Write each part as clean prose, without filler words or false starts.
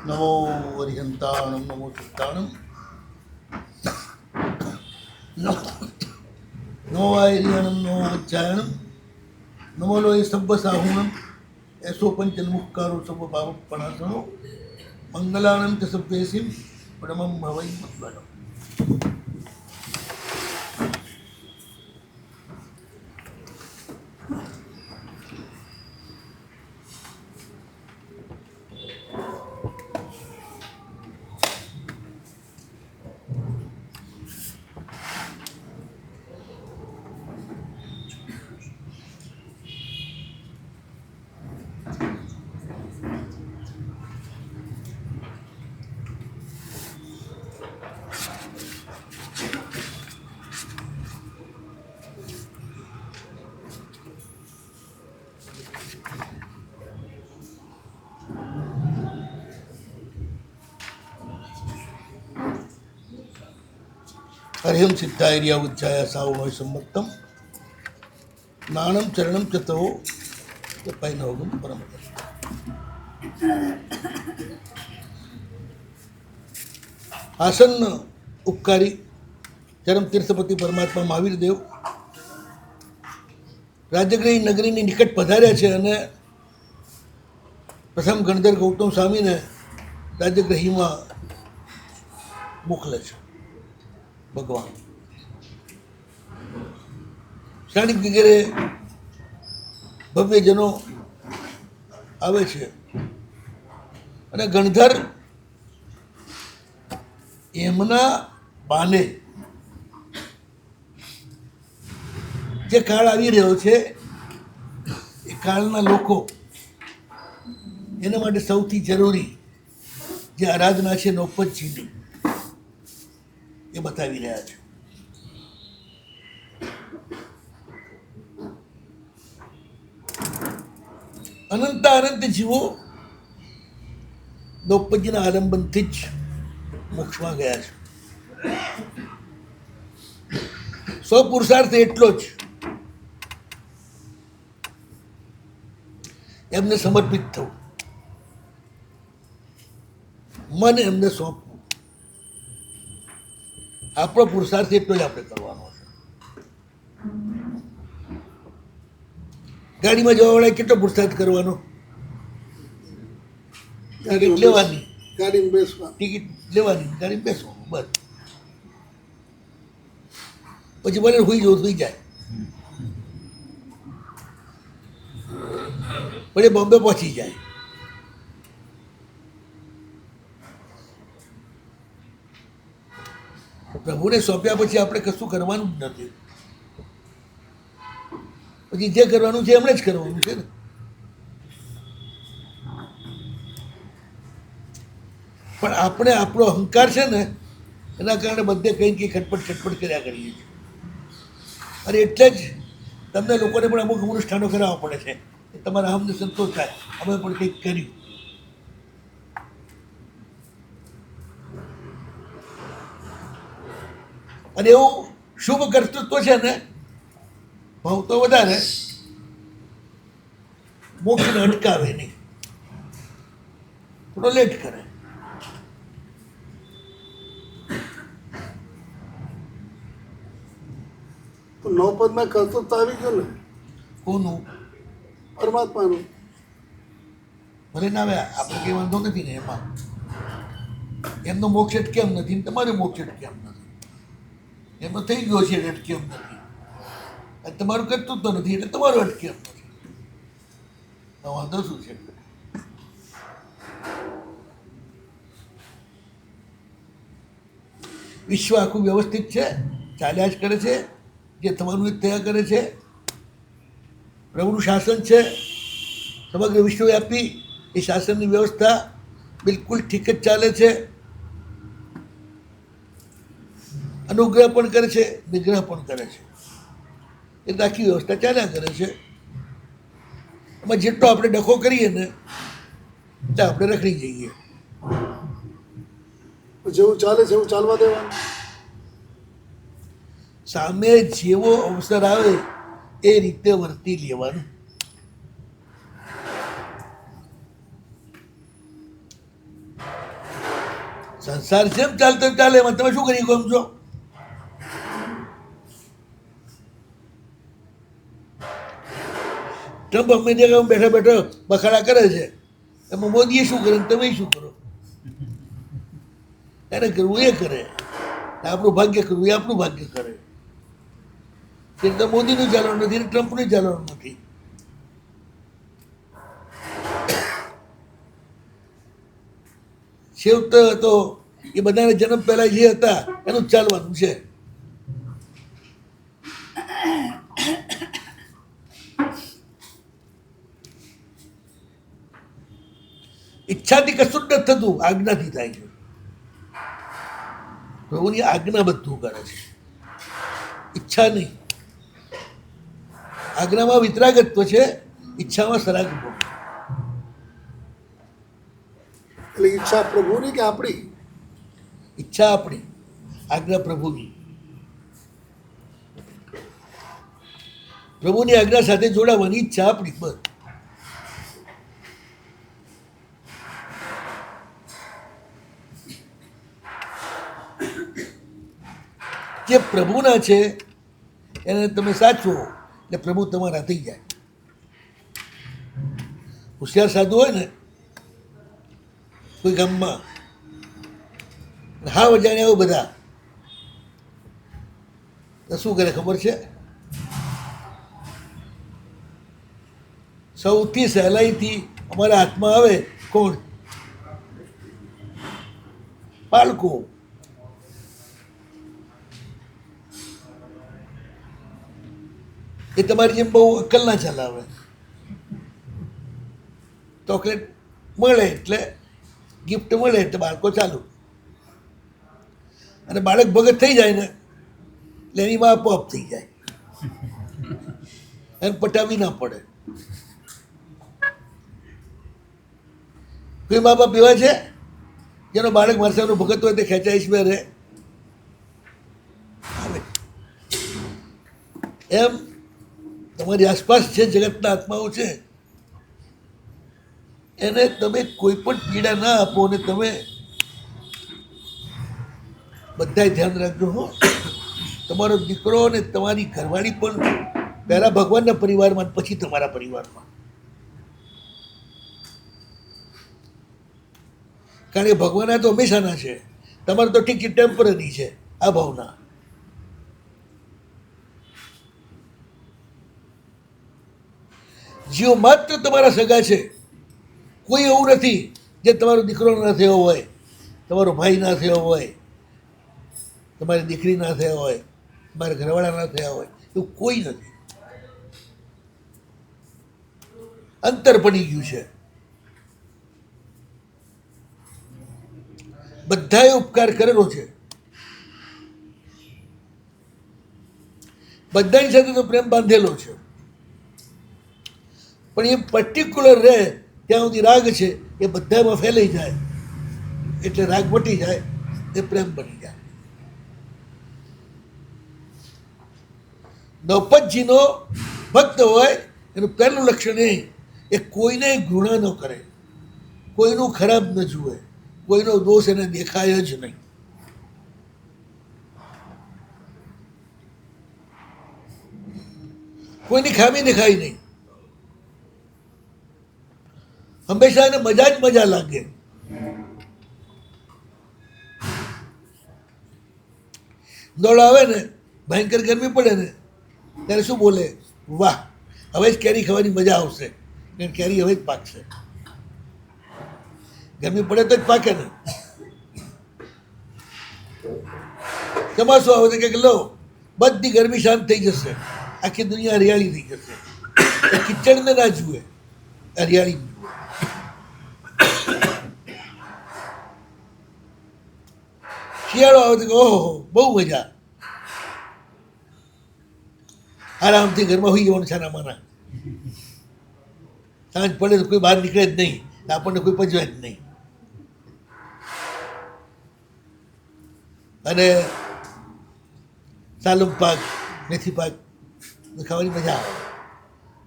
નમો અરિહંતાણમ નમો ચિત્તાણમ નમો આયર્યાણમ નમો વચ્ચાયણમ નમો લોય સબ્બ સાહુણમ એસો પંચન્મુખકારો સબ્બ પાવપણાસનો મંગલાણમ ચ સભ્યેસિમ પરમમ ભવૈ મંગલમ. હરિમ સિદ્ધાયર્યા ઉચ્ચાયા સાવનો સંમત્તમ નાણમ ચરણમ ચતો પૈનવગમ પરમ. આસન ઉપકારી ચરમ તીર્થપતિ પરમાત્મા મહાવીર દેવ રાજગૃહી નગરીની નિકટ પધાર્યા છે અને પ્રથમ ગણધર ગૌતમ સ્વામીને રાજગૃહીમાં મોકલે છે ભગવાન. ક્ષણિક વગેરે ભવ્યજનો આવે છે અને ગણધર એમના બાને જે કાળ આવી રહ્યો છે એ કાળના લોકો એના માટે સૌથી જરૂરી જે આરાધના છે નૌપતજીની એ બતાવી રહ્યા છે. અનંત અનંત જીવો નૌપતજીના આલંબનથી જ મોક્ષમાં ગયા છે. સો પુરુષાર્થ એટલો જ એમને સમર્પિત થવું, મન એમને સોંપવું. આપણો પુરુષાર્થ એટલો જ આપણે કરવાનો છે. ગાડીમાં જવા વાળા કેટલો પુરુષાર્થ કરવાનો? ટિકિટ લેવાની, ગાડીમાં બેસવા, ટિકિટ લેવાની, ગાડીમાં બેસવાનું, બસ. પછી ભલે સુઈ જવું સુઈ જાય, પછી બોમ્બે પહોંચી જાય. પ્રભુને સોંપ્યા પછી આપણે કશું કરવાનું જ નથી. પછી જે કરવાનું છે એમણે જ કરવાનું છે ને. પણ આપણે આપણો અહંકાર છે ને એના કારણે બધે કંઈ કંઈ ખટપટ ખટપટ કર્યા કરીએ છીએ. અને એટલે જ તમને લોકોને પણ અમુક અનુષ્ઠાનો કરાવવા પડે છે કે તમારા અહમને સંતોષ થાય, અમે પણ કંઈક કર્યું. અને એવું શુભ કર્તૃત્વ છે ને ભાવ તો વધારે મોક્ષને અટકાવે નહીં, થોડો લેટ કરે. તો નવપદમાં કર્તૃત્વ આવી ગયું ને કોનું? પરમાત્માનું. ભલે ના આવે, આપણે કંઈ વાંધો નથી ને એમાં. એમનો મોક્ષ કેમ નથી, તમારો મોક્ષ કેમ નથી? એમનો થઈ ગયો છે એટલે કેમ નથી? અને તમારું કર્તૃત્વ નથી એટલે તમારું અટકેમ નથી. તો વાંધો શું છે? વિશ્વ આખું વ્યવસ્થિત છે, ચાલ્યા જ કરે છે. જે થવાનું એ થયા કરે છે. પ્રભુનું શાસન છે સમગ્ર વિશ્વવ્યાપી. એ શાસનની વ્યવસ્થા બિલકુલ ઠીક જ ચાલે છે. અનુગ્રહ પણ કરે છે, નિગ્રહ પણ કરે છે. એ આખી વ્યવસ્થા ચાલ્યા કરે છે. એમાં જેટલો આપણે ડખો કરીએ ને ત્યાં આપણે રખડી જઈએ. જેવું ચાલે છે એવું ચાલવા દેવાનું. સામે જેવો અવસર આવે એ રીતે વર્તી લેવાનું. સંસાર જેમ ચાલતો ચાલે એમાં તમે શું કરી ગમશો? ટ્રમ્પ અમેરિકામાં બેઠા બેઠા બખાડા કરે છે, એમાં મોદીએ શું કરે ને તમે શું કરો? એને કરવું એ કરે, આપણું ભાગ્ય કરવું એ આપણું ભાગ્ય કરે. એટલે તો મોદીનું ચાલવાનું નથી ને ટ્રમ્પનું ચાલવાનું નથી. છેવટે તો એ બધાને જન્મ પહેલા જે હતા એનું જ ચાલવાનું છે. ઈચ્છાથી કશું જ નથી થતું, આજ્ઞાથી થાય છે. પ્રભુની આજ્ઞા બધું કરે છે, ઈચ્છા નહીં. આજ્ઞામાં વિતરાગત્વ છે, ઈચ્છામાં સરાગત્વ. એટલે ઈચ્છા પ્રભુની કે આપણી? ઈચ્છા આપણી, આજ્ઞા પ્રભુની. પ્રભુની આજ્ઞા સાથે જોડાવાની ઈચ્છા આપણી. બસ. જે પ્રભુના છે એને તમે સાચવો એટલે પ્રભુ તમારા થઈ જાય. હોશિયાર સાધુ હોય ને કોઈ ગામમાં, હા વજાણે આવું બધા, તો શું કરે ખબર છે? સૌથી સહેલાઈથી અમારા હાથમાં આવે કોણ? બાળકો. એ તમારી જેમ બહુ અક્કલ ના ચલાવે. ચોકલેટ મળે એટલે, ગિફ્ટ મળે એટલે બાળકો ચાલુ. અને બાળક ભગત થઈ જાય ને એટલે એની માં આપોઆપ થઈ જાય, એને પટાવી ના પડે. કોઈ મા બાપ એવા છે જેનો બાળક મારી સાહેબનું ભગત હોય તે ખેંચાઈશ બે રહે? એમ તમારી આસપાસ જે જગતના આત્માઓ છે એને તમે કોઈ પણ પીડા ના આપો. અને તમે બધાય ધ્યાન રાખજો હો, તમારો દીકરો અને તમારી ઘરવાળી પણ પહેલા ભગવાનના પરિવારમાં પછી તમારા પરિવારમાં. કારણ કે ભગવાન તો હંમેશાના છે, તમારે તો ઠીક ટેમ્પરરી છે આ ભાવના. જીવો માત્ર તમારા સગા છે, કોઈ એવું નથી જે તમારો દીકરો ના થયો હોય, તમારો ભાઈ ના થયો હોય, તમારી દીકરી ના થયા હોય, તમારા ઘરવાળા ના થયા હોય, એવું કોઈ નથી. અંતર પડી ગયું છે. બધાએ ઉપકાર કરેલો છે, બધાની સાથે તો પ્રેમ બાંધેલો છે. પણ એ પર્ટિક્યુલર રહે ત્યાં સુધી રાગ છે એ બધામાં ફેલાઈ જાય, એટલે રાગ મટી જાય, એ પ્રેમ બની જાય. નવપતજીનો ભક્ત હોય એનું પહેલું લક્ષણ એ કોઈને ઘૃણા ન કરે, કોઈનું ખરાબ ન જુએ, કોઈનો દોષ એને દેખાય જ નહીં. કોઈની ખામી દેખાય નહીં. હંમેશા એને મજા જ મજા લાગે. દોડ આવે ને, ભયંકર ગરમી પડે ને ત્યારે શું બોલે? વાહ, હવે જ કેરી ખાવાની મજા આવશે, કેરી હવે જ પાકશે. ગરમી પડે તો જ પાકે ને. ચોમાસું આવે તો કે લો બધી ગરમી શાંત થઈ જશે, આખી દુનિયા હરિયાળી થઈ જશે. એ કિચડને ના જુએ, હરિયાળી જુએ. શિયાળો આવે તો કે ઓહો બહુ મજા, આરામથી ઘરમાં હોઈ જવાનું છાના માના. સાંજ પડે તો કોઈ બહાર નીકળે જ નહીં, આપણને કોઈ પજવે જ નહીં. અને સાલમ પાક, મેથી પાક ખાવાની મજા આવે,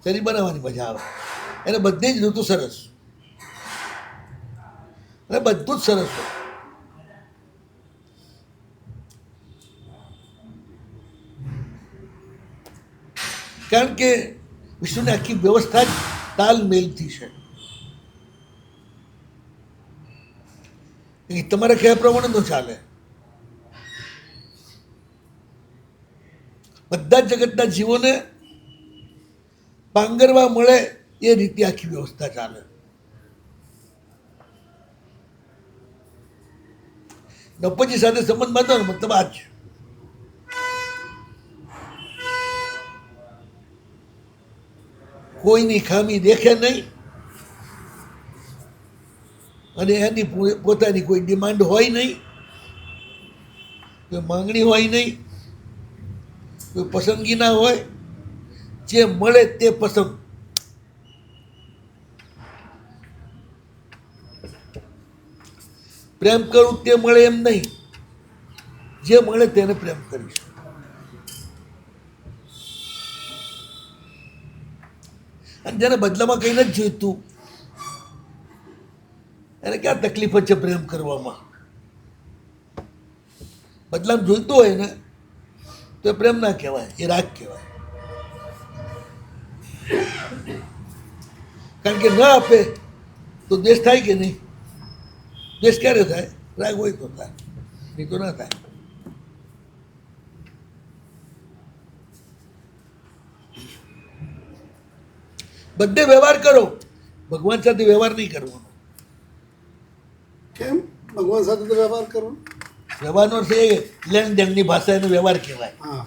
શરીર બનાવવાની મજા આવે. એને બધી જ ઋતુ સરસ, અને બધું જ સરસ હોય. કારણ કે વિષ્ણુની આખી વ્યવસ્થા જ તાલમેલથી છે. એ તમારા કયા પ્રમાણે તો ચાલે. બધા જ જગતના જીવોને પાંગરવા મળે એ રીતે આખી વ્યવસ્થા ચાલે. નપજી સાથે સંબંધ બાંધવાનો મતલબ આ જ. કોઈની ખામી દેખે નહીં અને એની પોતાની કોઈ ડિમાન્ડ હોય નહીં, કોઈ માંગણી હોય નહીં, કોઈ પસંદગી ના હોય. જે મળે તે પસંદ. પ્રેમ કરું તે મળે એમ નહીં, જે મળે તેને પ્રેમ કરીશ. અને જેને બદલામાં કંઈ નથી જોઈતું એને ક્યાં તકલીફ જ છે પ્રેમ કરવામાં. બદલામ જોઈતું હોય ને તો એ પ્રેમ ના કહેવાય, એ રાગ કહેવાય. કારણ કે ન આપે તો દ્વેષ થાય કે નહીં? દ્વેષ ક્યારે થાય? રાગ હોય તો થાય, નહીં તો ના થાય. બધે વ્યવહાર કરો, ભગવાન સાથે વ્યવહાર નહીં કરવાનો. કેમ ભગવાન સાથે તો વ્યવહાર કરવો? વ્યવહારનો અર્થ એ લેણ દેણની ભાષા એનો વ્યવહાર કહેવાય. હા,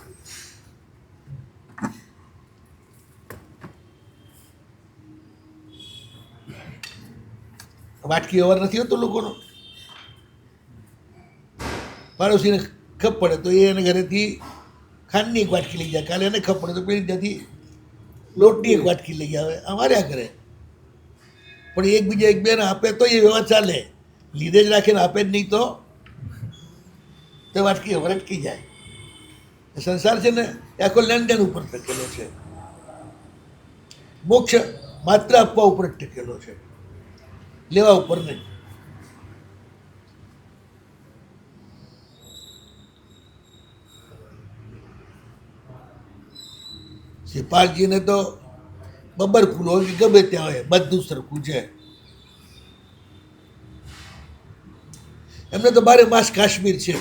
વાટકી વ્યવહાર નથી હોતો લોકોનો. પાડોશીને ખપ પડે તો એ એને ઘરેથી ખાંડની એક વાટકી લઈ જાય, કાલે એને ખપ પડે તો પેલી ત્યાંથી લોટની એક વાટકી લઈ આવે. અમાર્યા કરે. પણ એકબીજા એક બેને આપે તો એ વ્યવહાર ચાલે. લીધે જ રાખીને આપે જ નહીં તો વાટકી વરટકી જાય. સંસાર છે ને એ આખો લેણદેણ ઉપર ટકેલો છે. મોક્ષ માત્ર આપવા ઉપર જ ટકેલો છે, લેવા ઉપર નહીં. શ્રીપાલજીને તો બબરકુલ હોય કે ગમે ત્યાં હોય બધું સરખું છે. એમને તો 12 માસ કાશ્મીર છે.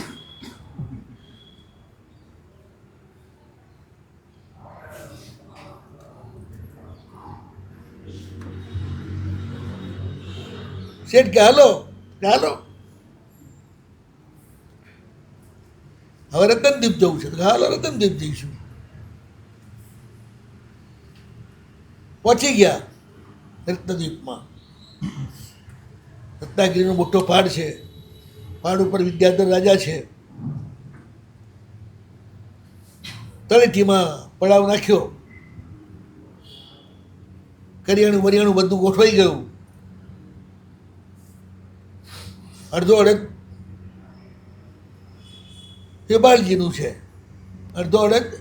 શેઠ કે હાલો હાલો, હવે રતનદીપ જવું છે. હાલો રતનદીપ જઈશું. પહોંચી ગયા રત્નદીપમાં. રત્નાગીરીનો મોટો પહાડ છે. પહાડ ઉપર વિદ્યાધર રાજા છે. તળેટીમાં પડાવ નાખ્યો. કરિયાણું વરિયાણું બધું ગોઠવાઈ ગયું. અડધો અડધ શ્રીપાલજીનું છે, અડધો અડધ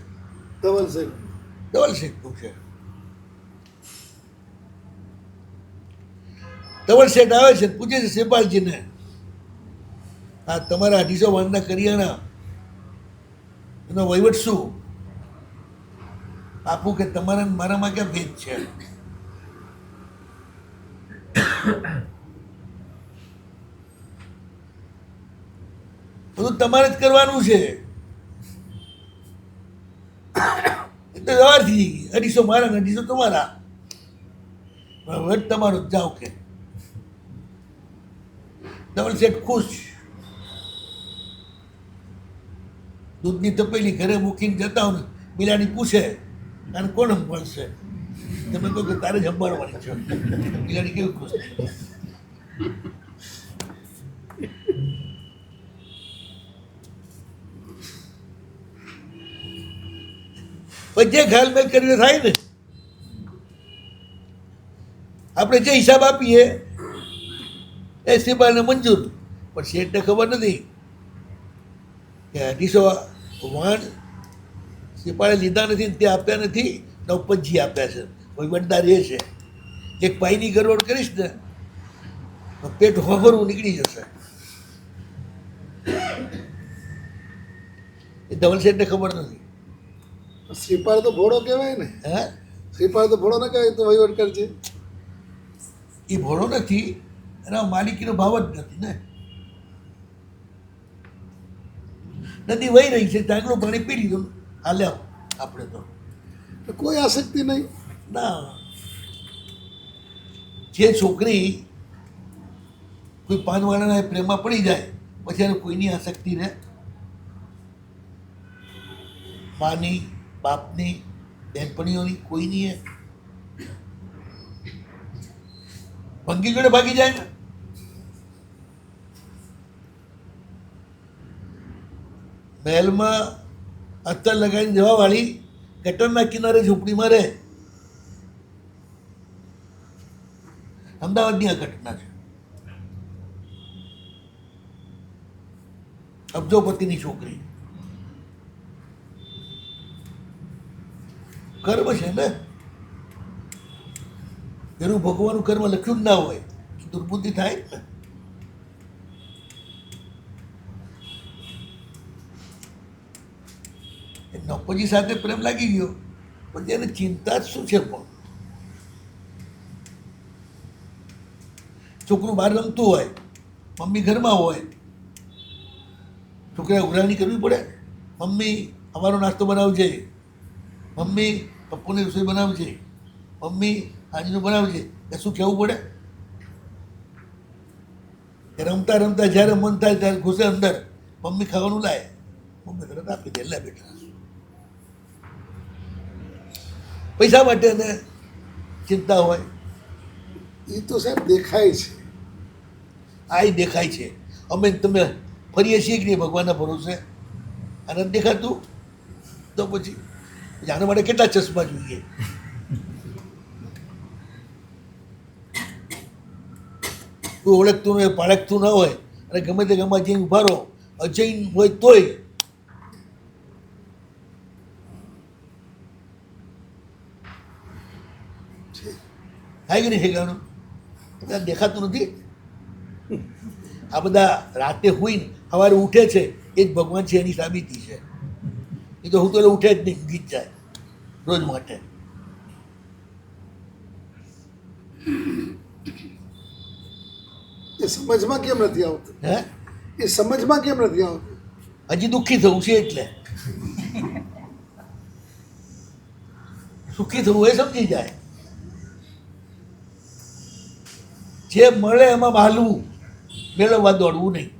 ધવલશેઠનું છે. ધવલ શેઠ આવે છે, પૂછે છે શ્રીપાલજીને, આ તમારા 250 વારના કરિયાણા એનો વહીવટ શું? આપું કે તમારા મારામાં ક્યાં ભેદ છે? બધું તમારે જ કરવાનું છે. એટલે વ્યવહારથી 250 મારા ને 250 તમારા, વહીવટ તમારો જ જાઓ કે. ધવલ શેઠ ખુશ. દૂધની તપેલી ઘરે મૂકીને જતા હોય ને બિલાડી પૂછે અને કોણ સંભાળશે? તમે કહો કે તારે જ સંભાળવાની છે. બિલાડી કેવી ખુશ થઈ. પણ જે ઘાલમેલ કરીને થાય ને, આપણે જે હિસાબ આપીએ એ શ્રીપાલને મંજૂર. પણ શેઠને ખબર નથી કે 250 વાણ શ્રીપાલે લીધા નથી, તે આપ્યા નથી, નવપતજી આપ્યા છે. વહીવટદાર એ છે. એક પાઈની ગરબડ કરીશ ને તો પેટ હોફરવું નીકળી જશે. એ ધવલ શેઠને ખબર નથી. શ્રીપાળ તો ભોળો કહેવાય ને. હે શ્રીપાળ તો ભોળો ન કહેવાય, તો વહીવટ કરજે. એ ભોળો નથી, એના માલિકીનો ભાવ જ નથી ને. નદી વહી રહી છે, ચાંગલું પાણી પી લીધું, હાલ્યા આપણે તો. તો કોઈ આસક્તિ નહીં. ના, જે છોકરી કોઈ પાનવાળાના પ્રેમમાં પડી જાય પછી એને કોઈની આસક્તિ રહે? માની, બાપની, બહેનપણીઓની, કોઈની એ ભંગી જોડે ભાગી જાય ને. મહેલમાં અત્તર લગાવીને જવાવાળી ગટરના કિનારે ઝૂંપડીમાં રહે. અમદાવાદની આ ઘટના છે. અબજોપતિની છોકરી, કર્મ છે ને, એનું ભગવાનનું કર્મ લખ્યું જ ના હોય, દુર્બુદ્ધિ થાય જ ને. નપોજી સાથે પ્રેમ લાગી ગયો, પણ તેને ચિંતા જ શું છે? પણ છોકરું બહાર રમતું હોય, મમ્મી ઘરમાં હોય, છોકરાએ ઉઘરાણી કરવી પડે. મમ્મી અમારો નાસ્તો બનાવજે, મમ્મી પપ્પુની રસોઈ બનાવજે, મમ્મી આજનું બનાવજે, એ શું કહેવું પડે? કે રમતા રમતા જ્યારે મન થાય ત્યારે ઘૂસે અંદર, મમ્મી ખાવાનું લાય, મમ્મી તરત આપી દે, લે બેટા. પૈસા માટે એને ચિંતા હોય. એ તો સાહેબ દેખાય છે. આ દેખાય છે. અમે તમે ફરીએ છીએ કે નહીં ભગવાનના ભરોસે? આને નથી દેખાતું? તો પછી આના માટે કેટલા ચશ્મા જોઈએ? કોઈ ઓળખતું નહીં, પાળખતું ના હોય અને ગમે તે ગામમાં જઈને ઉભા રહો, અજૈન હોય તોય થાય કે નહીં ઠેકાણું? બધા દેખાતું નથી. આ બધા રાતે હોઈને સવારે ઉઠે છે એ જ ભગવાન છે, એની સાબિતી છે. એ તો હું તો ઉઠે જ નહીં, ગીત જાય રોજ માટે. એ સમજમાં કેમ નથી આવતું? હે, એ સમજમાં કેમ નથી આવતું? હજી દુઃખી થવું છે એટલે. સુખી થવું એ સમજી જાય. જે મળે એમાં હાલવું, મેળવવા દોડવું નહીં.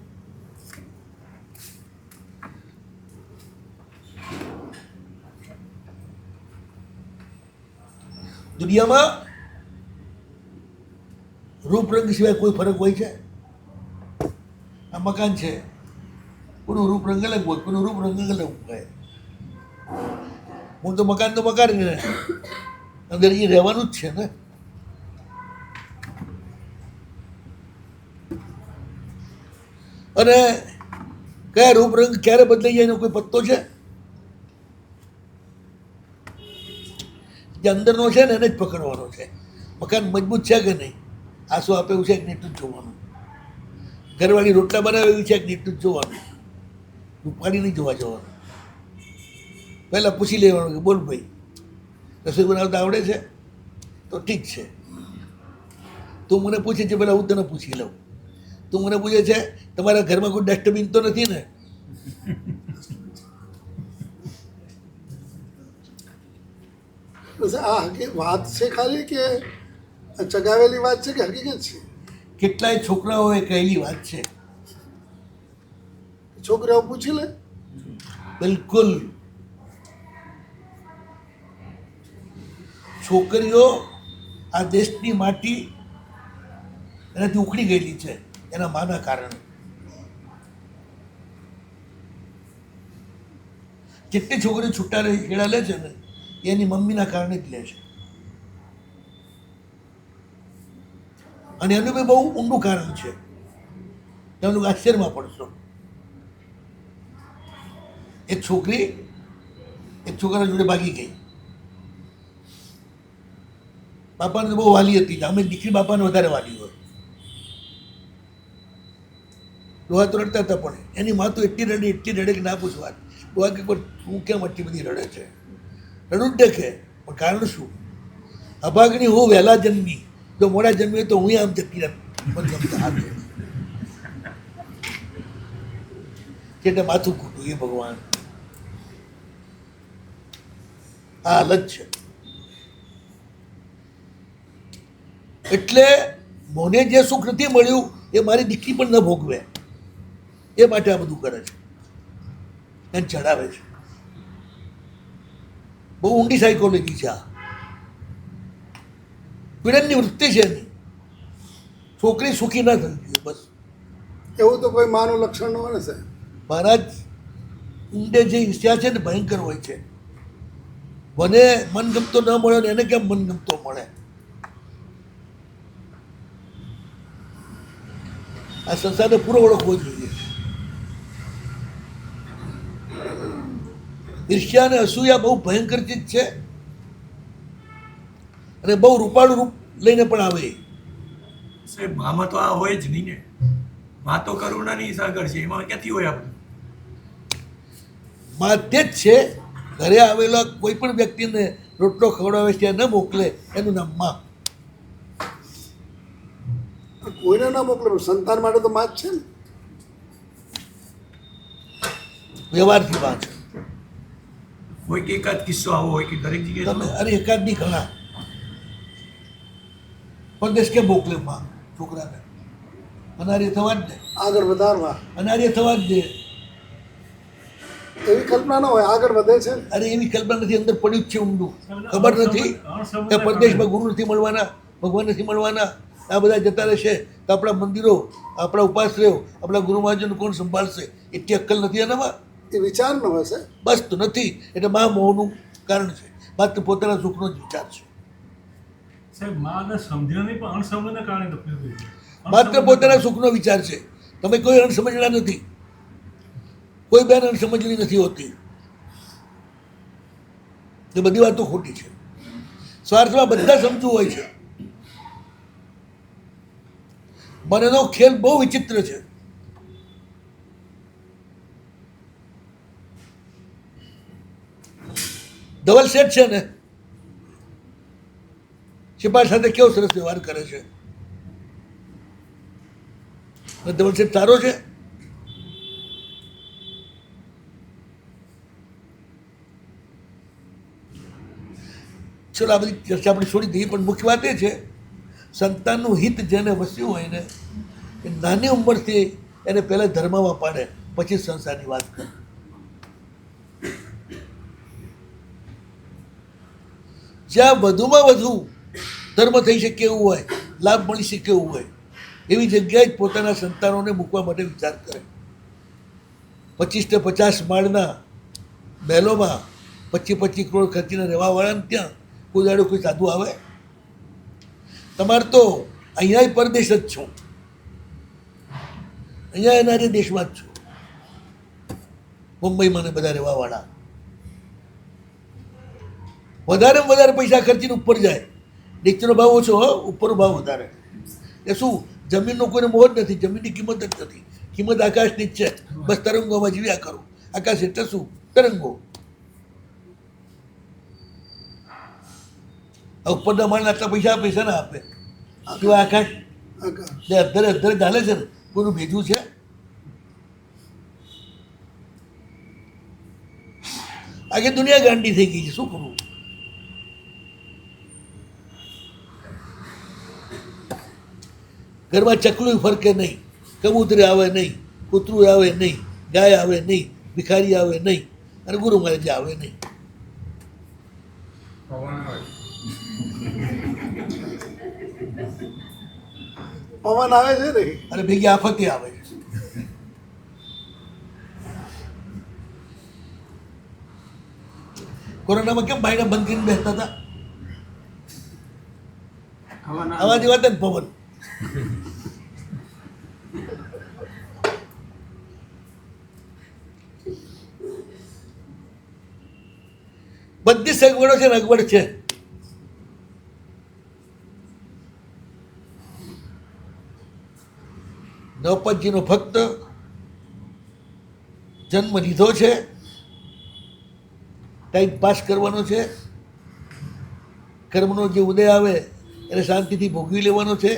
દુનિયામાં રૂપરંગ સિવાય કોઈ ફરક હોય છે? આ મકાન છે, કોઈનું રૂપરંગ અલગ હોય, કોઈનું રૂપરંગ અલગ હોય. હું તો મકાન ને અંદર એ રહેવાનું જ છે ને. અને કયા રૂપરંગ ક્યારે બદલાઈ જાય એનો કોઈ પત્તો છે? જે અંદરનો છે ને એને જ પકડવાનો છે. મકાન મજબૂત છે કે નહીં, આંસુ આપે એવું છે કે નહીં એટલું જ જોવાનું. ઘરવાળી રોટલા બનાવે એવી છે કે નહીં એટલું જ જોવાનું. રૂપાળી નહીં જોવા જવાનું. પહેલાં પૂછી લેવાનું કે બોલ ભાઈ, રસોઈ બનાવતા આવડે છે? તો ઠીક છે. તું મને પૂછે છે, પહેલાં હું તને પૂછી લઉં. તું મને પૂછે છે તમારા ઘરમાં કોઈ ડસ્ટબિન તો નથી ને? આ વાત છે ખાલી કે ચગાવેલી વાત છે કે હકીકત છે? કેટલાય છોકરાઓએ કહેલી વાત છે. છોકરાઓ પૂછી લે. બિલકુલ. છોકરીઓ આ દેશની માટી એનાથી ઉખડી ગયેલી છે એના માના કારણે. જેટલી છોકરીઓ છૂટા ખેડા લે છે ને એની મમ્મીના કારણે જ લે છે. અને એનું બી બહુ ઊંડું કારણ છે. તમે લોકો આશ્ચર્યમાં પડશો. એક છોકરી એક છોકરા જોડે ભાગી ગઈ. બાપાને તો બહુ વાલી હતી. અમે દીકરી બાપાને વધારે વાલી હોય. ડોહા તો રડતા હતા, પણ એની મા તો એટલી રડે કે ના પૂછવા. ડોહા કે તું કેમ આટલી બધી રડે છે? રડું જ દેખે, પણ કારણ શું? અભાગણી હું વહેલા જન્મી, જો મોડા જન્મી તો હું આમ જતી રહે મનગમતા હાથે. એટલે માથું ખૂટું એ ભગવાન આ હાલત છે. એટલે મને જે સુખ નથી મળ્યું એ મારી દીકરી પણ ન ભોગવે, એ માટે આ બધું કરે છે, એને ચડાવે છે. બહુ ઊંડી સાયકોલોજી છે આ. પીડનની વૃત્તિ છે એની. છોકરી સુખી ના થવી જોઈએ બસ. એવું તો કોઈ માનું લક્ષણ ન હોય ને સાહેબ. મહારાજ ઊંડે જે ઈર્ષ્યા છે ને ભયંકર હોય છે. મને મનગમતો ન મળે ને એને કેમ મનગમતો મળે? આ સંસારને પૂરો ઓળખવો જોઈએ. ઈર્ષ્યા અને અસૂયા બહુ ભયંકર ચીજ છે, અને બહુ રૂપાળું રૂપ લઈને પણ આવે. સાહેબ આમાં તો આ હોય જ નહીં ને. માં તો કરુણાની સાગર છે, એમાં ક્યાંથી હોય આપણે? માં તે જ છે. ઘરે આવેલા કોઈ પણ વ્યક્તિને રોટલો ખવડાવે છે ન મોકલે એનું નામ માં. કોઈને ના મોકલે, પણ સંતાન માટે તો માં જ છે ને. વ્યવહારથી વાત છે. કોઈ કે એકાદ કિસ્સો આવો હોય કે દરેક તમે જગ્યાએ અરે એકાદ ની ઘણા પરદેશ કે મોકલે માં છોકરાને? અનાર્ય થવા જ દે, આગળ વધારવા અનાર્ય થવા જ દે. એવી કલ્પના ન હોય, આગળ વધે છે ને. અરે એવી કલ્પના નથી, અંદર પડ્યું જ છે ઊંડું. ખબર નથી કે પરદેશમાં ગુરુ નથી મળવાના, ભગવાન નથી મળવાના, આ બધા જતા રહેશે તો આપણા મંદિરો, આપણા ઉપાશ્રયો, આપણા ગુરુ મહાજનનું કોણ સંભાળશે? એટલી અક્કલ નથી એનામાં. એ વિચાર ન હોય સાહેબ. બસ તો નથી. એટલે મા મોહનું કારણ છે, માત્ર પોતાના સુખનો જ વિચાર છે. સાહેબ માને સમજણ નહીં પણ અણસમજણના કારણે તકલીફ થઈ છે. માત્ર પોતાના સુખનો વિચાર છે. તમે કોઈ અણસમજણા નથી, કોઈ બેન અણસમજણી નથી હોતી. એ બધી વાતો ખોટી છે. સ્વાર્થમાં બધા સમજવું હોય છે. મનનો ખેલ બહુ વિચિત્ર છે. ધવલ શેઠ છે ને, સિપાઈ સાથે કેવો સરસ વ્યવહાર કરે છે. ધવલ શેઠ સારો છે. ચલો આ બધી ચર્ચા આપણે છોડી દઈએ, પણ મુખ્ય વાત એ છે સંતાનનું હિત જેને વસ્યું હોય ને એ નાની ઉંમરથી એને પહેલાં ધર્મમાં પાડે, પછી સંસારની વાત કરે. જ્યાં વધુમાં વધુ ધર્મ થઈ શકે એવું હોય, લાભ મળી શકે એવું હોય, એવી જગ્યાએ જ પોતાના સંતાનોને મૂકવા માટે વિચાર કરે. 25 ને 50 માળના મહેલોમાં 25 કરોડ ખર્ચીને રહેવાવાળાને ત્યાં કોઈ દાડો કોઈ સાધુ આવે? તમારે તો અહીંયા પરદેશ જ છો, અહીંયા એના દેશમાં જ છો, મુંબઈમાં ને બધા રહેવાવાળા. વધારેમાં વધારે પૈસા ખર્ચીને ઉપર જાય. નીચેનો ભાવ ઓછો, ઉપરનો ભાવ વધારે. એ શું? જમીનનો કોઈને મોહ જ નથી, જમીનની કિંમત જ નથી. કિંમત આકાશની જ છે. બસ તરંગોમાં જીવ્યા કરો. આકાશ એટલે શું? તરંગો. ઉપરના માણસ આટલા પૈસા ના આપે. કેવા આકાશ જે અધરે ચાલે છે ને, કોઈનું ભેજું છે? આખી દુનિયા ગાંડી થઈ ગઈ છે. શું કરવું? ઘરમાં ચકલું ફરકે નહીં, કબૂતરી આવે નહીં, કૂતરું આવે નહીં, ગાય આવે નહીં, ભિખારી આવે નહીં, અને ગુરુ મહારાજ આવે નહીં. પવન આવે છે ને, અને ભેગી આફતે આવે છે. કોરોનામાં કેમ ભાઈને બંધ કરીને બેસતા હતા? આવા જેવા હતા ને પવન. બધી સગવડો છે ને અગવડ છે. દ્રૌપદીનો ફક્ત જન્મ લીધો છે, ટાઈમ પાસ કરવાનો છે, કર્મનો જે ઉદય આવે એને શાંતિથી ભોગવી લેવાનો છે,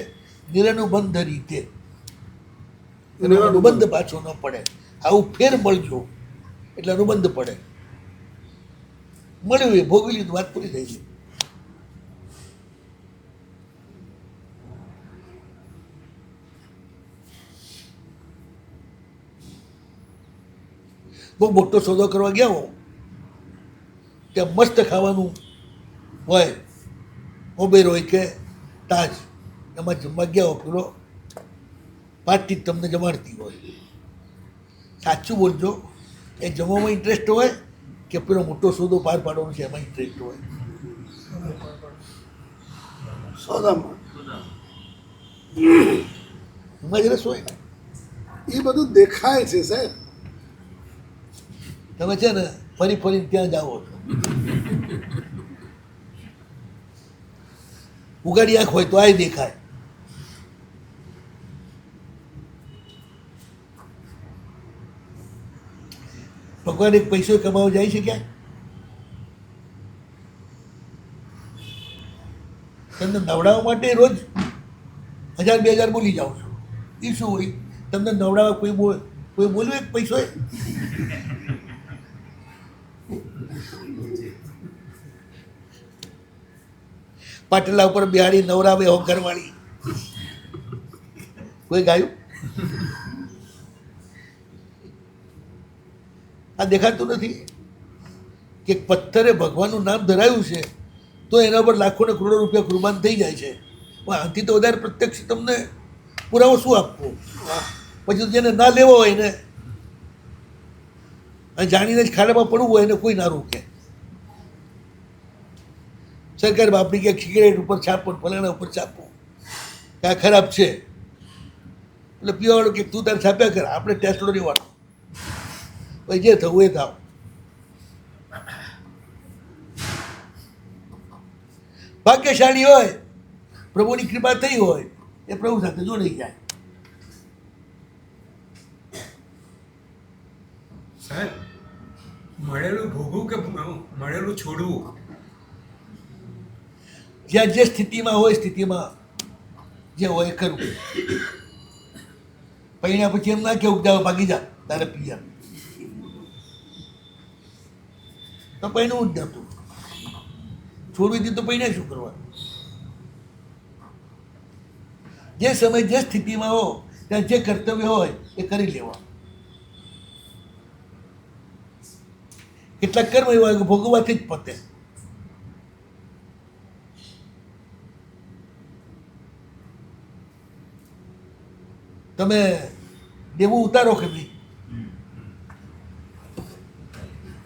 નિરનુબંધ રીતે. એનો અનુબંધ પાછો ન પડે. આવું ફેર મળજો એટલે અનુબંધ પડે. મળ્યું એ ભોગવી લીધું, વાત પૂરી થઈ ગઈ. બહુ મોટો સોદો કરવા ગયા હો, ત્યાં મસ્ત ખાવાનું હોય, ઓબેર હોય કે તાજ, એમાં જમવા ગયા હો, પેલો પાર્ટી તમને જમાડતી હોય. સાચું બોલજો, એ જમવામાં ઇન્ટરેસ્ટ હોય કે પેલો મોટો સોદો પાર પાડવાનો છે એમાં ઇન્ટરેસ્ટ હોય? સોદામાં એમાં જ રસ હોય ને. એ બધું દેખાય છે સાહેબ. તમે છે ને ફરી ફરીને ત્યાં જાઓ છો. ઉગાડી આંખ હોય તો આ દેખાય. ભગવાન એક પૈસો કમાવા જાય છે ક્યાંય? તમને નવડાવવા માટે રોજ 1000-2000 બોલી જાઓ છો. એ શું હોય? તમને નવડાવવા કોઈ બોલ્યું એક પૈસો એ? પાટલા ઉપર બિહાડી નવરાવે હો ઘરવાળી, કોઈ ગાયું? આ દેખાતું નથી કે પથ્થરે ભગવાનનું નામ ધરાયું છે તો એના પર લાખો ને કરોડો રૂપિયા કુરબાન થઈ જાય છે. પણ આનાથી તો વધારે પ્રત્યક્ષ તમને પુરાવો શું આપવો? પછી જેને ના લેવો હોય ને અને જાણીને જ ખાડામાં પડવું હોય એને કોઈ ના રોકે. સરકાર બાપની કે સિગરેટ ઉપર છાપો, ફલાણા ઉપર છાપો કે આ ખરાબ છે એટલે પીવાવાળું કે તું તારે છાપ્યા કર, આપણે ટેસ્ટ લો રહેવાનો, પછી જે થવું એ થાવ. ભાગ્યશાળી હોય, પ્રભુની કૃપા થઈ હોય, એ પ્રભુ સાથે જોડાઈ જાય. સાહેબ, મળેલું ભોગવું કે મળેલું છોડવું? જ્યાં જે સ્થિતિમાં હોય સ્થિતિમાં જે હોય એ કરવું. પૈણ્યા પછી એમ ના કે ઉપજાવ ભાગી જા તારે પિયર, તો પૈણું જ નતું. છોડવી દીધું તો પૈણ્યા શું કરવાનું? જે સમય જે સ્થિતિમાં હો ત્યાં જે કર્તવ્ય હોય એ કરી લેવા. કેટલાક કર્મ એવા કે ભોગવવાથી જ પતે. તમે દેવું ઉતારો કે નહીં?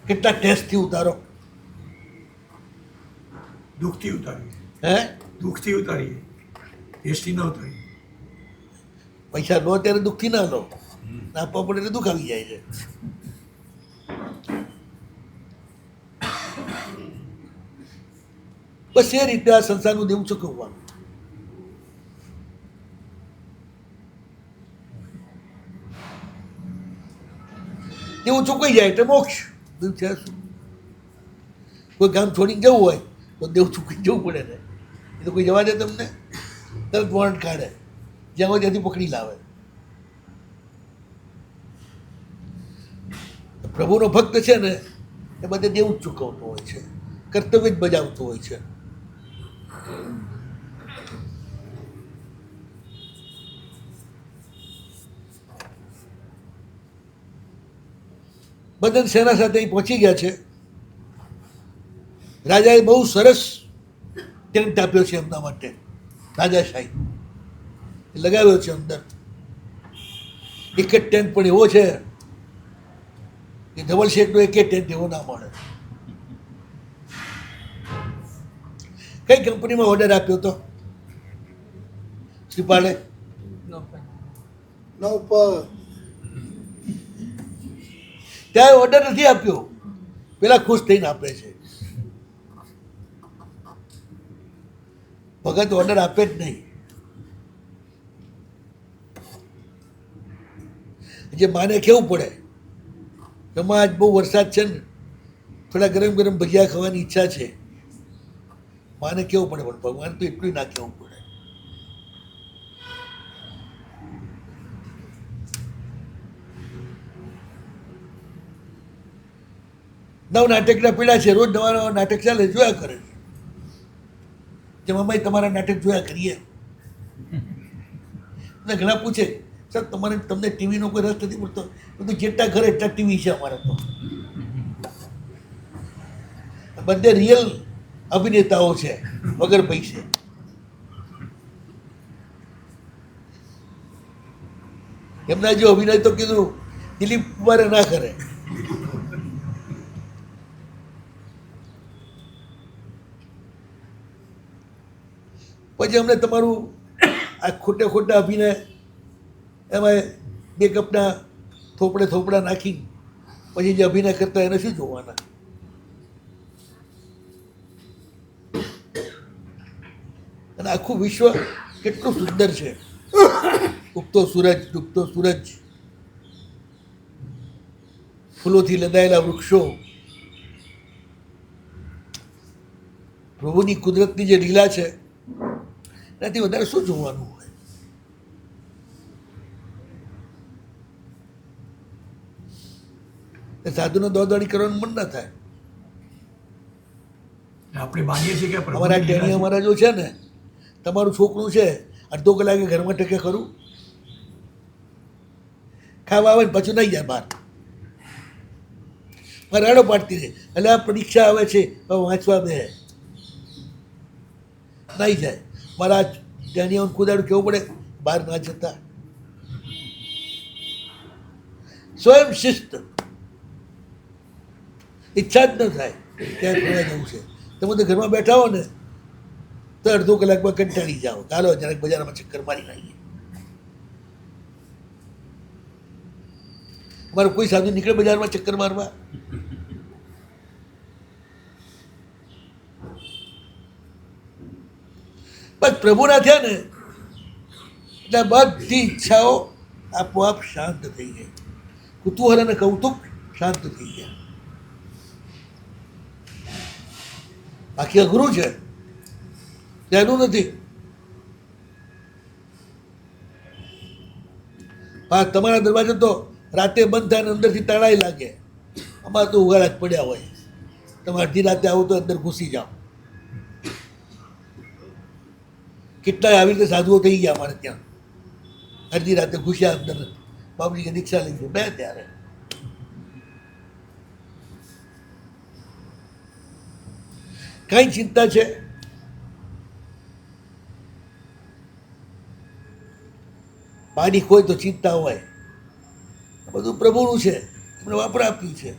કેટલા ટેસ્ટથી ઉતારો? દુઃખથી ઉતારીએ, હે? દુઃખથી ઉતારીએ, ટેસ્ટી ન ઉતારીએ. પૈસા લો ત્યારે દુઃખથી ના લો, આપવા પડે એટલે દુઃખ આવી જાય છે. બસ એ રીતે આ સંસારનું દેવું ચૂકવવાનું. દેવું ચૂકવાઈ જાય એટલે મોક્ષ. બીજું છે શું? કોઈ ગામ છોડીને જવું હોય તો દેવું ચૂકવી જવું પડે ને. એ તો કોઈ જવા દે તમને? તરત વોરંટ કાઢે, જ્યાં હોય ત્યાંથી પકડી લાવે. પ્રભુનો ભક્ત છે ને એ બધે દેવું જ ચૂકવતો હોય છે, કર્તવ્ય જ બજાવતો હોય છે. બદન સેના સાથે અહીં પહોંચી ગયા છે. રાજાએ બહુ સરસ ટેન્ટ આપ્યો છે એમના માટે, રાજાશાહી લગાવ્યો છે અંદર. એક જ ટેન્ટ પણ એવો છે કે ધવલ શેઠનો એક ટેન્ટ એવો ના મળે. કઈ કંપનીમાં ઓર્ડર આપ્યો હતો શ્રીપાલે? ન ઉપર ત્યાં ઓર્ડર નથી આપ્યો, પેલા ખુશ થઈને આપે છે. ભગત ઓર્ડર આપે જ નહીં. જે માને કેવું પડે એમાં આજ બહુ વરસાદ છે ને, થોડા ગરમ ગરમ ભજીયા ખાવાની ઈચ્છા છે. માને કેવું પડે, પણ ભગવાન તો એટલું ના કહેવું પડે. નવ નાટકના પીડા છે, રોજ નવા નવા નાટક ચાલે, જોયા કરે છે. જેમ અમે તમારા નાટક જોયા કરીએ. અને ઘણા પૂછે, સર તમને ટીવીનો કોઈ રસ નથી પડતો? બધું જેટલા ઘરે એટલા ટીવી છે અમારે તો. બધે રિયલ અભિનેતાઓ છે વગર પૈસે. એમના જે અભિનય તો કીધું દિલીપ કુમારે ના કરે. પછી અમને તમારું આ ખોટા અભિનય, એમાં બે કપના થોપડા નાખી પછી જે અભિનય કરતા એને શું જોવાના? અને આખું વિશ્વ કેટલું સુંદર છે. ઉગતો સૂરજ, ડૂબતો સૂરજ, ફૂલોથી લદાયેલા વૃક્ષો, પ્રભુની કુદરતની જે લીલા છે, એનાથી વધારે શું જોવાનું હોય? સાધુનો દોડદોડી કરવાનું મન ના થાય. આપણે માનીએ છીએ કે અમારા ટેણી અમારા જો છે ને, તમારું છોકરું છે, અડધો કલાકે ઘરમાં ટકે ખરું? ખાવા આવે ને પાછું નહીં જાય બહાર. મારે રાડો પાડતી રહે, એટલે આ પરીક્ષા આવે છે વાંચવા બે નહીં જાય. મારા ટેણીઓને કુદાડું કેવું પડે, બહાર ના જતા. સ્વયં શિસ્ત, ઈચ્છા જ ન થાય ક્યાંય ફરવા જવું છે. તમે તો ઘરમાં બેઠા હો ને તો અડધો કલાકમાં કંટાળી જાઓ, ચાલો જરાક બજારમાં ચક્કર મારી નાખીએ. અમારે કોઈ સાધુ નીકળે બજારમાં ચક્કર મારવા? બસ પ્રભુના થયા ને એટલે બધી ઈચ્છાઓ આપોઆપ શાંત થઈ ગઈ. કુતૂહલ અને કૌતુક શાંત થઈ ગયા. બાકી અઘરું છે, તેનું નથી. હા, તમારા દરવાજા તો રાતે બંધ થાય ને અંદરથી તાળાય લાગે. અમારે તો ઉઘાડા જ પડ્યા હોય. તમે અડધી રાતે આવો તો અંદર ઘૂસી જાઓ. કેટલાય આવી રીતે સાધુઓ થઈ ગયા અમારે ત્યાં. અડધી રાતે ઘૂસ્યા અંદર, બાબુજીએ દીક્ષા લીધી બે ત્યારે. કઈ ચિંતા છે? પાણી હોય તો ચિંતા હોય. બધું પ્રભુનું છે, એમને વાપર આપ્યું છે.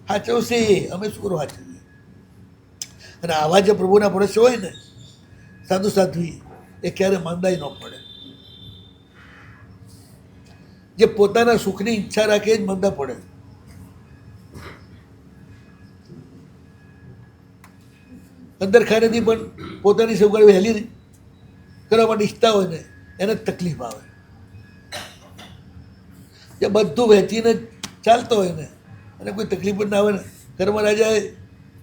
સાચવશે, અમે શું કરવા હાચવીએ? અને આવા જે પ્રભુના ભરોસે હોય ને સાધુ સાધ્વી, એ ક્યારે માંદાઈ ન પડે. જે પોતાના સુખની ઈચ્છા રાખે એ જ માંદા પડે. અંદર ખાઈ નથી પણ પોતાની સગવડ વહેલી કરવા માટે ઈચ્છતા હોય ને એને જ તકલીફ આવે. જે બધું વહેંચીને ચાલતો હોય ને અને કોઈ તકલીફ જ ના આવે ને, ઘરમાં રાજાએ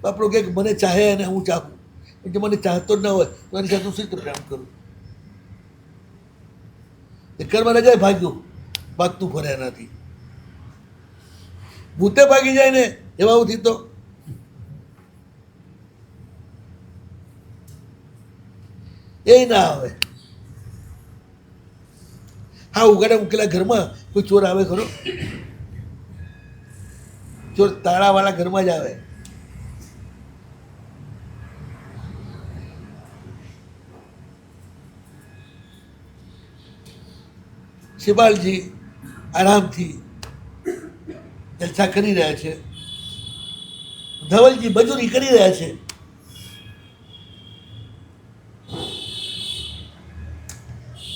બાપડો કે મને ચાહે અને હું ચાહું, જો મને ચાહતો જ ના હોય તો એની સાથે હું શું રીતે પ્રેમ કરું? ઘરમાં રાજાએ ભાગ્યું, ભાગતું ફરે એનાથી. ભૂતે ભાગી જાય ને એવાથી તો એ ના આવે. હા, ઉગાડા મૂકેલા ઘરમાં કોઈ ચોર આવે ખરો? ચોર તાળાવાળા ઘરમાં જ આવે. શિવાલજી આરામથી જલસા કરી રહ્યા છે, ધવલજી મજૂરી કરી રહ્યા છે.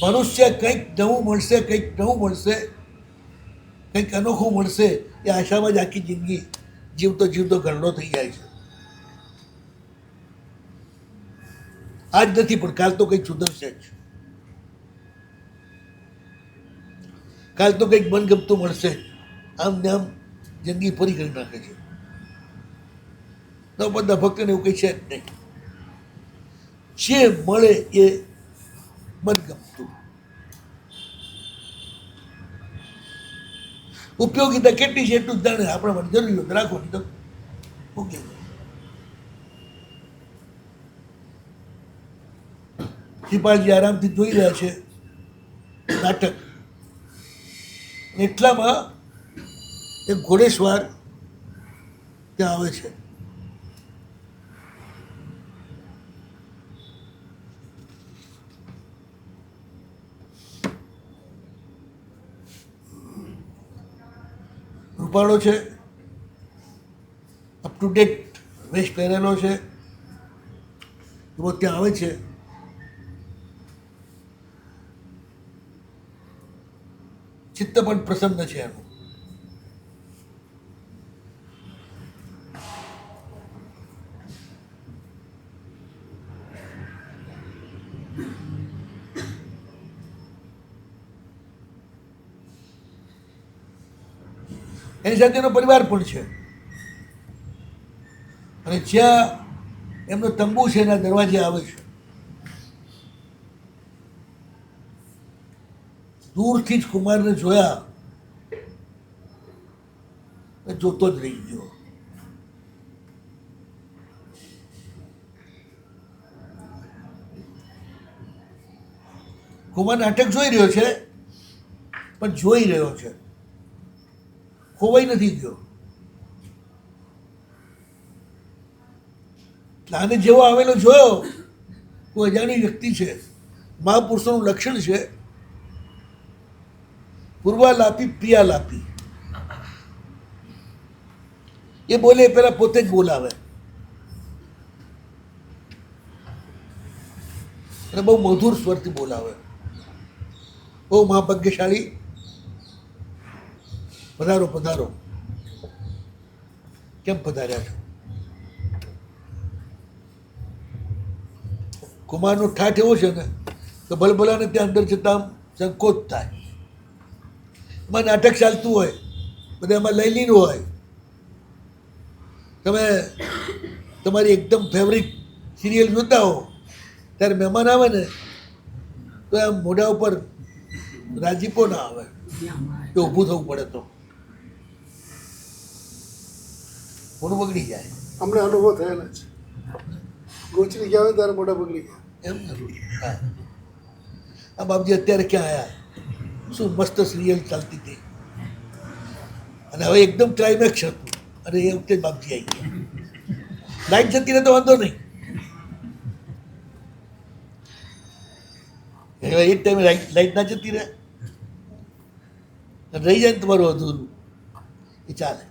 મનુષ્ય કંઈક નવું મળશે, કંઈક નવું મળશે, કંઈક અનોખું મળશે, એ આશામાં જ આખી જિંદગી જીવતો જીવતો ઘરડો થઈ જાય છે. આજ નથી પણ કાલ તો કંઈક સુધરશે જ. કાલ તો કંઈક મનગમતું મળશે. આમ ને આમ જિંદગી પૂરી કરી નાખે છે. નવપદના ભક્તને એવું કંઈ છે જ નહીં. જે મળે એ મનગમતું. ઉપયોગિતા કેટલી છે એટલું જ જાણે. આપણે મને જરૂરી હોય તો રાખો, નહીં તો મૂકી દો. શ્રીપાલજી આરામથી જોઈ રહ્યા છે નાટક. એટલામાં એક ઘોડેસવાર ત્યાં આવે છે. રૂપાળો છે, અપ ટુ ડેટ વેશ પહેરેલો છે, એવો ત્યાં આવે છે. ચિત્ત પણ પ્રસન્ન છે એનું. એની સાથે એનો પરિવાર પણ છે. અને જ્યાં એમનો તંબુ છે એના દરવાજે આવે છે. દૂરથી જ કુમારને જોયા, જોતો જ રહી ગયો. કુમાર નાટક જોઈ રહ્યો છે, પણ જોઈ રહ્યો છે, ખોવાઈ નથી ગયો. આને જેવો આવેલો જોયો, કોઈ અજાણી વ્યક્તિ છે, મહાપુરુષોનું લક્ષણ છે. પૂર્વા લાપી પ્રિયા લાપી, એ બોલે એ પેલા પોતે જ બોલાવે. અને બહુ મધુર સ્વરથી બોલાવે. બહુ મહાભાગ્યશાળી, પધારો પધારો, કેમ પધાર્યા છો? કુમારનો ઠાઠ એવો છે ને તો ભલભલાને ત્યાં અંદર જતા સંકોચ થાય. એમાં નાટક ચાલતું હોય, બધા એમાં લઈ લીધું હોય. તમે તમારી એકદમ ફેવરિટ સિરિયલ જોતા હો, ત્યારે મહેમાન આવે ને તો આમ મોઢા ઉપર રાજીપો ના આવે, તો ઊભું થવું પડે. તો મોઢું બગડી જાય. અમને અનુભવ થયેલા છે. ગોચરી ગયા હોય ત્યારે મોઢા બગડી ગયા. એમ નથી. હા, આ બાપજી અત્યારે ક્યાં આવ્યા? શું મસ્ત સિરિયલ ચાલતી હતી, અને હવે એકદમ ક્લાઇમેક્સ હતું, અને એ વખતે બાપજી આવી ગયા. લાઈટ જતી રહે તો વાંધો નહીં, એ જ ટાઈમે લાઈટ ના જતી રહે અને રહી જાય ને તમારું અધૂરું, એ ચાલે.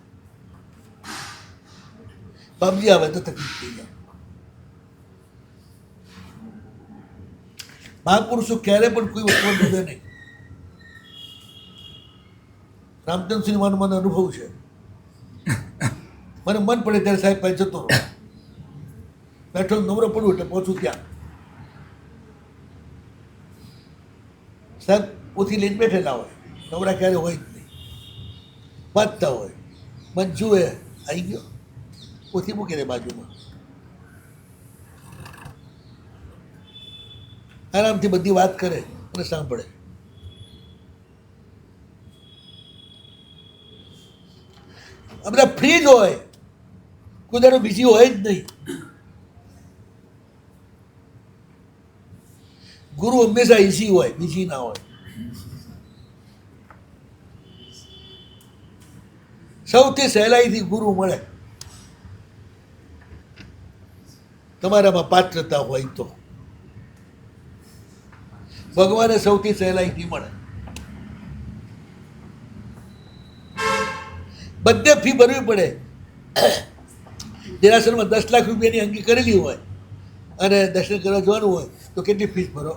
બાપજી આવે તો તકલીફ થઈ જાય. મહાપુરુષો ક્યારે પણ કોઈ વસ્તુ લીધે નહીં. રામચંદ્રસિંહ માનો મને અનુભવ છે. મને મન પડે ત્યારે સાહેબ પાસે જતો રહો, બેઠો નવરો પડું એટલે પહોંચું ત્યાં. સાહેબ પોથી લઈને બેઠેલા હોય, નવરા ક્યારે હોય જ નહીં, વાંચતા હોય. મન જુએ આવી ગયો, પોથી મૂકી દે બાજુમાં, આરામથી બધી વાત કરે અને સાંભળે. આ બધા ફ્રી જ હોય, કોઈ દાડો બીજી હોય જ નહીં. ગુરુ હંમેશા ઈઝી હોય, બીજી ના હોય. સૌથી સહેલાઈથી ગુરુ મળે, તમારામાં પાત્રતા હોય તો. ભગવાને સૌથી સહેલાઈથી મળે. બધે ફી ભરવી પડે. દેરાસરમાં 10 લાખ રૂપિયાની અંગી કરેલી હોય અને દર્શન કરવા જવાનું હોય તો કેટલી ફીસ ભરો?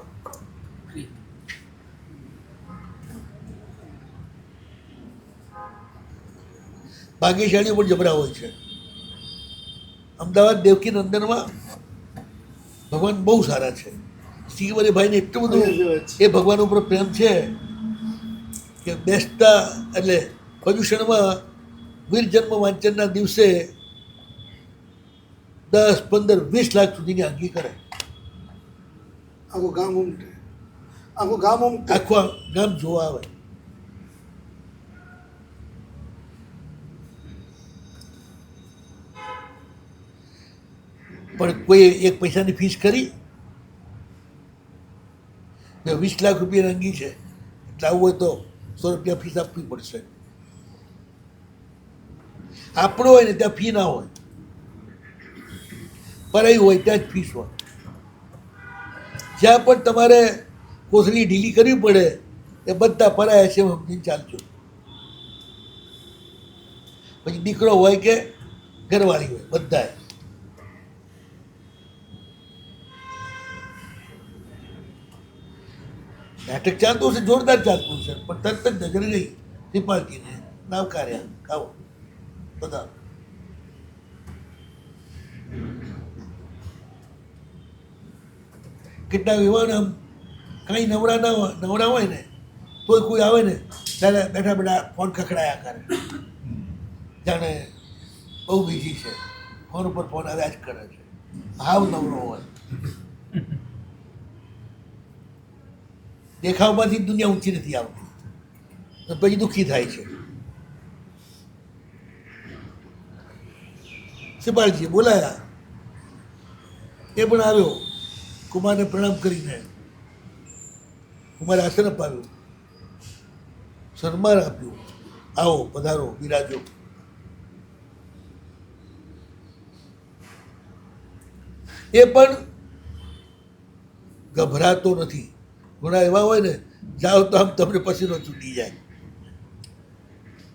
ભાગ્યશાળીઓ પણ જબરા હોય છે. અમદાવાદ દેવકી નંદનમાં ભગવાન બહુ સારા છે. શ્રીવરી ભાઈને એટલું બધું એ ભગવાન ઉપર પ્રેમ છે કે બેસતા એટલે પર્યુષણમાં વીર જન્મ વાંચનના દિવસે 10, 15, 20 લાખ સુધીની અંગી કરે. આખું ગામ ઉમટે, આખું ગામ ઉમટે. આખું ગામ જોવા આવે. પણ કોઈ એક પૈસાની ફીસ કરી? 20 લાખ રૂપિયાની અંગી છે એટલે આવું હોય તો 100 રૂપિયા ફીસ આપવી પડશે. આપણો હોય ને ત્યાં ફી ના હોય, પરાઈ હોય ત્યાં જ ફીસ હોય. જ્યાં પણ તમારે કોથળી ઢીલી કરવી પડે એ બધા પરાયા છે સમજીને ચાલજો. પછી દીકરો હોય કે ઘરવાળી હોય, બધાએ નાટક ચાલતું હશે, જોરદાર ચાલતું હશે, પણ તરત જ નજરે ગઈ ત્રિપાલજીને નાવકાર્યા ખાઓ બધા. કેટલાક એવા ને આમ કાંઈ નવરા હોય ને તોય કોઈ આવે ને ત્યારે બેઠા બેઠા ફોન ખખડાયા કરે, જાણે બહુ બીજી છે, ફોન ઉપર ફોન આવ્યા જ કરે છે. હાવ નવરો હોય, દેખાવમાંથી દુનિયા ઊંચી નથી આવતી, પછી દુઃખી થાય છે. સિપાલજી બોલાયા, એ પણ આવ્યો. કુમારને પ્રણામ કરીને કુમારે આસન અપાવ્યું, સન્માન આપ્યું. આવો પધારો, બિરાજો. એ પણ ગભરાતો નથી. ઘણા એવા હોય ને, જાઓ તો આમ તમને પસીનો છૂટી જાય,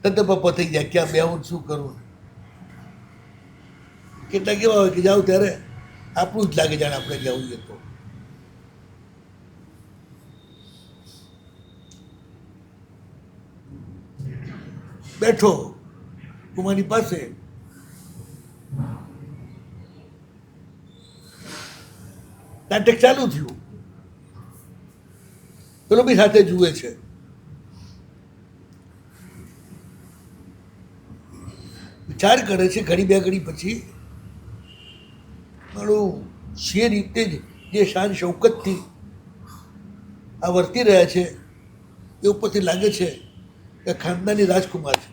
તત્પપ થઈ જાય, ક્યાં બેહું શું કરું. કેટલાક એવા હોય કે જાઓ ત્યારે આપણું જ લાગે જાણે આપણે ગયા હોઈએ તો. બેઠો કુમારની પાસે, નાટક ચાલુ થયું. પેલો બી સાથે જુએ છે. વિચાર કરે છે ઘડી બે ઘડી પછી, મારું જે રીતે જ જે શાન શૌકતથી આ વર્તી રહ્યા છે એ ઉપરથી લાગે છે કે ખાનદાની રાજકુમાર છે.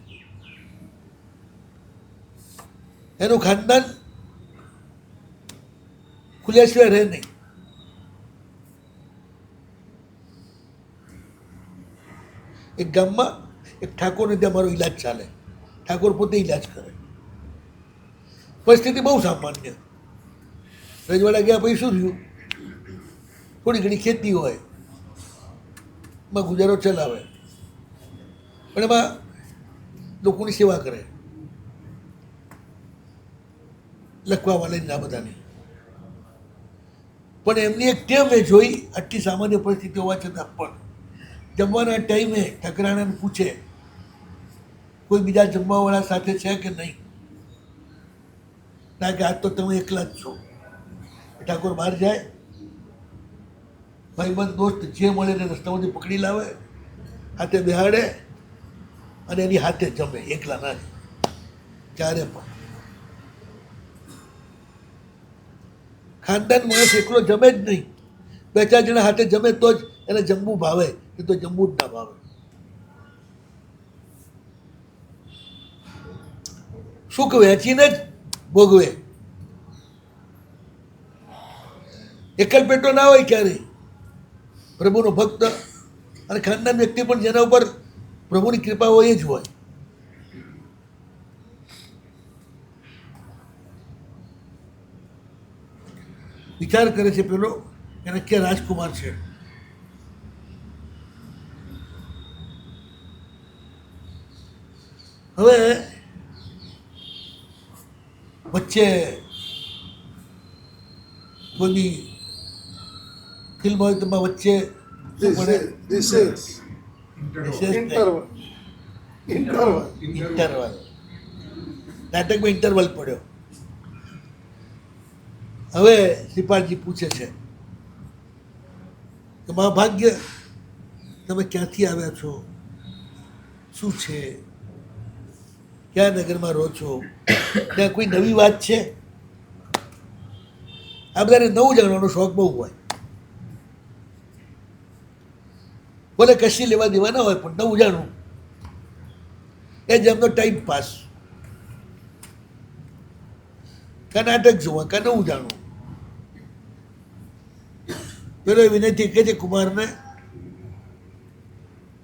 એનું ખાનદાન ખુલ્યા સિવાય રહે નહીં. એક ગામમાં એક ઠાકોરને ત્યાં મારો ઈલાજ ચાલે. ઠાકોર પોતે ઈલાજ કરે. પરિસ્થિતિ બહુ સામાન્ય. રજવાડા ગયા પછી શું થયું? થોડી ઘણી ખેતી હોય, એમાં ગુજારો ચલાવે, પણ એમાં લોકોની સેવા કરે, લખવા વાળાની આ બધાની. પણ એમની એક ટેવ મેં જોઈ, આટલી સામાન્ય પરિસ્થિતિ હોવા છતાં પણ જમવાના ટાઈમે ઠકરાણાને પૂછે કોઈ બીજા જમવાવાળા સાથે છે કે નહીં. ના કે આજ તો તમે એકલા જ છો. ઠાકોર બહાર જાય, ભાઈબંધ દોસ્ત જે મળે એને રસ્તામાંથી પકડી લાવે, હાથે બેહાડે અને એની હાથે જમે, એકલા ના ક્યારે પણ. ખાનદાન માણસ એકલો જમે જ નહીં, બે ચાર જણા હાથે જમે તો જ એને જમવું ભાવે, એ તો જમવું જ ના ભાવે. સુખ વહેંચીને જ ભોગવે. એકલ પેટો ના હોય ક્યારેય. પ્રભુનો ભક્ત અને ખાનદાન વ્યક્તિ પણ જેના ઉપર પ્રભુની કૃપા હોય જ હોય. વિચાર કરે છે પેલો, એને કે રાજકુમાર છે. હવે વચ્ચે કોઈ બી ફિલ્મ હોય તો વચ્ચે શું પડે? ઇન્ટરવલ. નાટકમાં ઇન્ટરવલ પડ્યો. હવે શ્રીપાલજી પૂછે છે કે મહાભાગ્ય, તમે ક્યાંથી આવ્યા છો, શું છે, ક્યાં નગરમાં રહો છો, ત્યાં કોઈ નવી વાત છે? આ બધાને નવું જાણવાનો શોખ બહુ હોય. ભલે કશી લેવા દેવા ના હોય પણ નવું જાણવું એ જ એમનો ટાઈમ પાસ. કા નાટક જોવા કા નવું જાણવું. પેલો વિનયથી કહે છે કુમારને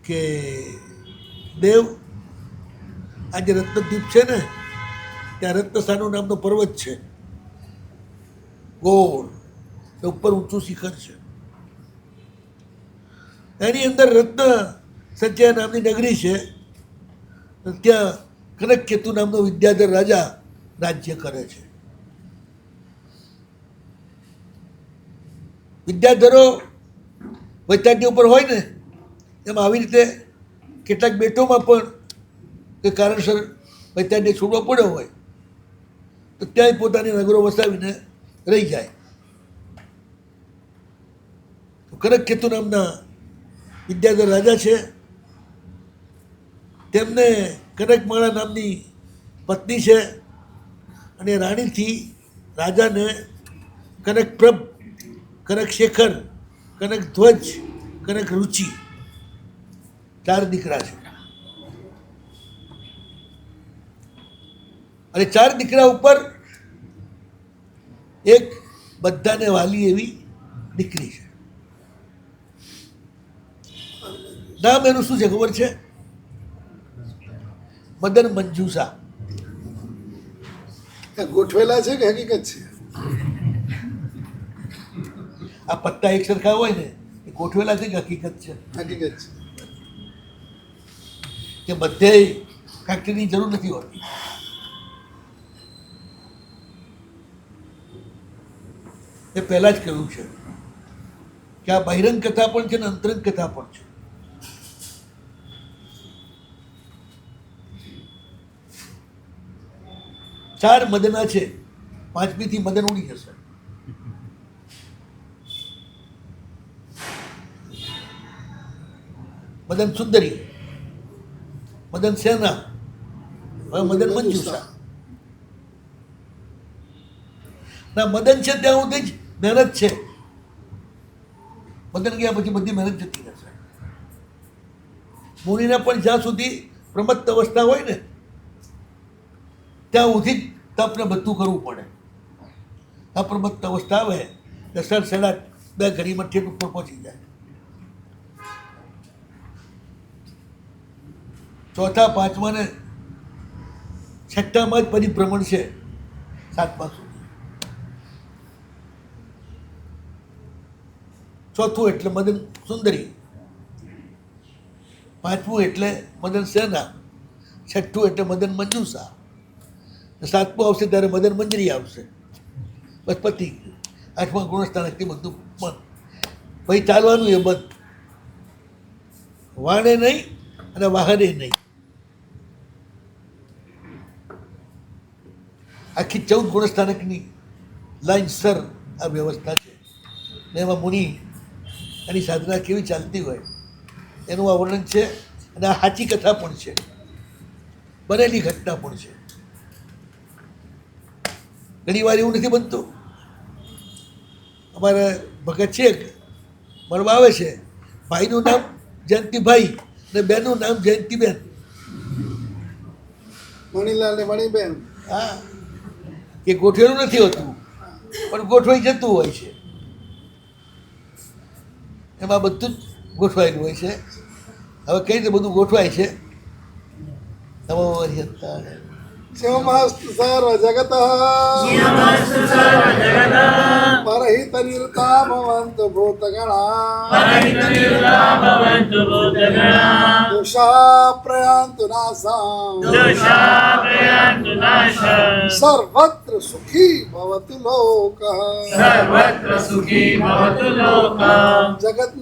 કે દેવ આ જે રત્નદ્વીપ છે ને ત્યાં રત્નસાનું નામનો પર્વત છે, ગોળ, ઉપર ઊંચું શિખર છે. એની અંદર રત્ન સંચય નામની નગરી છે. ત્યાં કનકકેતુ નામનો વિદ્યાધર રાજા રાજ્ય કરે છે. વિદ્યાધરો વૈતાડ્ય ઉપર હોય ને એમ આવી રીતે કેટલાક બેટોમાં પણ કે કારણસર વૈતાડ્ય છોડવો પડ્યો હોય તો ત્યાંય પોતાની નગરો વસાવીને રહી જાય. તો કનકકેતુ નામના વિદ્યાધર રાજા છે. તેમને કનકમાળા નામની પત્ની છે અને રાણીથી રાજાને કનકપ્રભ, કનકશેખર, કનકધ્વજ, કનકરુચિ 4 દીકરા છે. અને 4 દીકરા ઉપર એક બધાને વાલી એવી દીકરી છે. નામ એનું શું છે ખબર છે? મદન મંજુષા. ગોઠવેલા છે કે હકીકત છે? આ પત્તા એક સરખા હોય ને એ ગોઠવેલા છે કે હકીકત છે? હકીકત છે કે બધે ફેક્ટરીની જરૂર નથી હોતી. એ પહેલા જ કહ્યું છે કે આ બહિરંગ કથા પણ છે ને અંતરંગ કથા પણ છે. ચાર મદના છે, 5મીથી મદન ઉડી જશે. મદન સુંદરી, મદન સેના, હવે મદન મંજુષા. ના મદન છે ત્યાં સુધી જ મહેનત છે. મદન ગયા પછી બધી મહેનત જતી રહેશે. મુનિને પણ જ્યાં સુધી પ્રમત્ત અવસ્થા હોય ને ત્યાં સુધી જ તપને બધું કરવું પડે. અપ્રમત્ત અવસ્થા આવે તો 7-8 ઘડીમાં ઠેઠ ઉપર પહોંચી જાય. 4થા 5મા ને 6ઠામાં જ પરિભ્રમણ છે 7મા સુધી. 4થું એટલે મદન સુંદરી, 5મું એટલે મદન સેના, 6ઠ્ઠું એટલે મદન મંજુષા, 7મું આવશે ત્યારે મદન મંજરી આવશે. બસ પતી ગયું. 8મા ગુણસ્થાનકથી બધું બંધ. પછી ચાલવાનું એ બંધ. વાણે નહીં અને વાહને નહીં. આખી 14 ગુણસ્થાનકની લાઈનસર આ વ્યવસ્થા છે. ને એમાં મુનિ એની સાધના કેવી ચાલતી હોય એનું આ વર્ણન છે. અને આ સાચી કથા પણ છે, બનેલી ઘટના પણ છે. ઘણી વાર એવું નથી બનતું. અમારા ભગત છે, મળવા આવે છે, ભાઈનું નામ જયંતિભાઈ ને બેનનું નામ જયંતિબેન. મણીલાલ ને મણીબેન. હા, એ ગોઠવેલું નથી હોતું પણ ગોઠવાઈ જતું હોય છે. એમાં બધું જ ગોઠવાયેલું હોય છે. હવે કઈ રીતે બધું ગોઠવાય છે? શિવમસ્તુ સર્વ જગત પરહિતનિરતા ભવન્તુ ભૂતગણા દોષા પ્રયાન્તુ નાશમ સર્વત્ર સુખી ભવતુ લોકઃ જગત